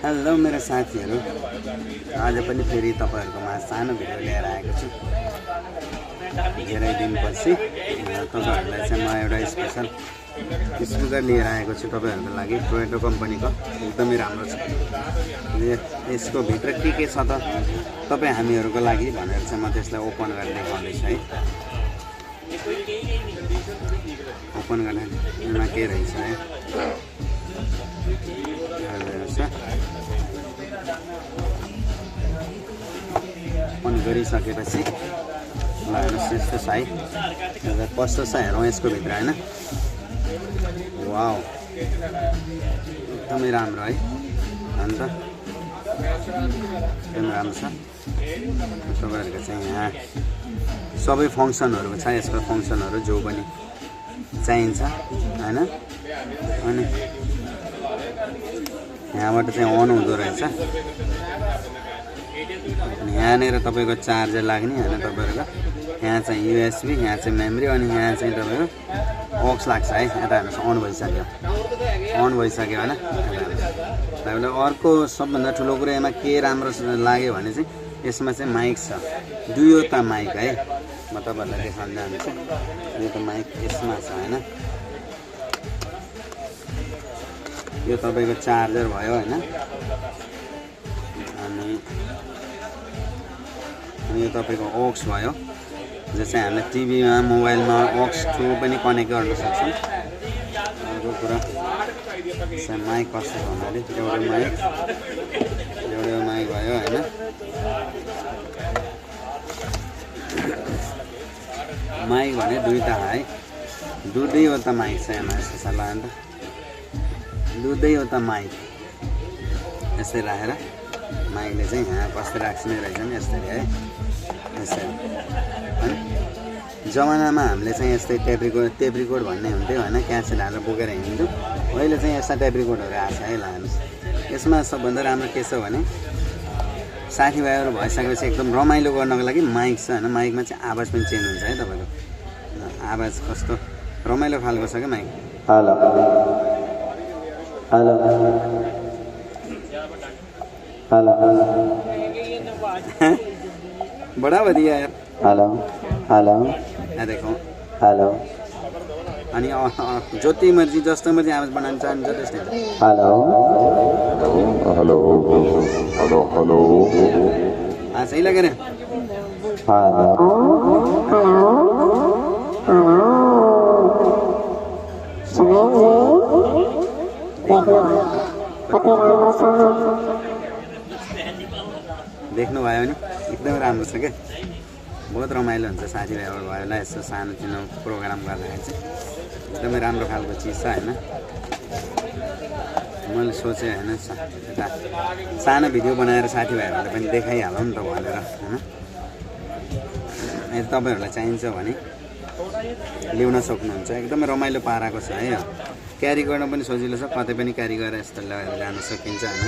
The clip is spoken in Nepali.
हेलो मेरो साथीहरू, आज पनि फेरि तपाईँहरूकोमा सानो भिडियो लिएर आएको छु। धेरै दिनपछि तपाईँहरूलाई चाहिँ म एउटा स्पेसल स्पिकर लिएर आएको छु तपाईँहरूको लागि। टोयोटा कम्पनीको एकदमै राम्रो छ। यसको भित्र के छ त तपाईँ हामीहरूको लागि भनेर चाहिँ म त्यसलाई ओपन गरेर देखाउँदैछु है। ओपन गर्दा यसमा के रहेछ है, ओपन गरिसकेपछि ल हेर्नुहोस् यस्तो छ है। कस्तो छ हेरौँ यसको भित्र होइन। वाउ, एकदमै राम्रो है। अन्त एकदमै राम्रो छ। तपाईँहरूको चाहिँ यहाँ सबै फङ्सनहरू छ। यसको फङ्सनहरू जो पनि चाहिन्छ होइन। अनि यहाँबाट चाहिँ अन हुँदो रहेछ। अनि यहाँनिर तपाईँको चार्जर लाग्ने होइन तपाईँहरूको। यहाँ चाहिँ युएसबी, यहाँ चाहिँ मेमोरी, अनि यहाँ चाहिँ तपाईँको अक्स लाग्छ है। यता हेर्नुहोस् अन भइसक्यो, अन भइसक्यो होइन। तपाईँलाई अर्को सबभन्दा ठुलो कुरो यसमा के राम्रो लाग्यो भने चाहिँ यसमा चाहिँ माइक छ, दुईवटा माइक है। म तपाईँहरूलाई देखाउन जान्छु। यो त माइक यसमा छ होइन। यो तपाईँको चार्जर भयो होइन। अनि यो तपाईँको अक्स भयो, जो चाहिँ हामीले टिभीमा मोबाइलमा अक्स थ्रु पनि कनेक्ट गर्न सक्छौँ। अर्को कुरा चाहिँ माइक कस्तो छ भन्नाले एउटा माइक भयो होइन। माइक भने दुईवटा है, दुईवटा माइक छ यसमा। यस्तो छ ल, अन्त दुईवटा माइक यस्तै राखेर माइकले चाहिँ यहाँ कस्तो राख्ने रहेछ नि यस्तरी है। यसरी जमानामा हामीले चाहिँ यस्तै टेप रिकर्ड भन्ने हुन्थ्यो होइन, क्यासेट हालेर बोकेर हिँड्थ्यौँ। अहिले चाहिँ यस्ता टेप रिकर्डहरू आएको छ है। ल हेर्नुहोस्, यसमा सबभन्दा राम्रो के छ भने साथीभाइहरू भइसकेपछि एकदम रमाइलो गर्नको लागि माइक छ होइन। माइकमा चाहिँ आवाज पनि चेन्ज हुन्छ है। तपाईँको आवाज कस्तो रमाइलो खालको छ क्या माइक। हेलो हेलो हेलो बड़ा बढ़िया यार। हेलो हेलो देखो हेलो। अनि जति मर्जी जस्तो मर्जी आवाज बनाउन चाहन्छ त्यस्तै। हेलो हेलो हेलो हेलो सही लगे रे। देख्नु भयो नि एकदमै राम्रो छ क्या। बहुत रमाइलो हुन्छ साथीभाइहरू भएला यस्तो सानोतिनो प्रोग्राम गर्दाखेरि चाहिँ एकदमै राम्रो खालको चिज छ होइन। मैले सोचेँ होइन यता सानो भिडियो बनाएर साथीभाइहरूलाई पनि देखाइहालौँ नि त भनेर होइन। यदि तपाईँहरूलाई चाहिन्छ भने ल्याउन सक्नुहुन्छ। एकदमै रमाइलो पाराको छ है। क्यारी गर्न पनि सजिलो छ, कतै पनि क्यारी गरेर यस्तो लगेर जान सकिन्छ होइन।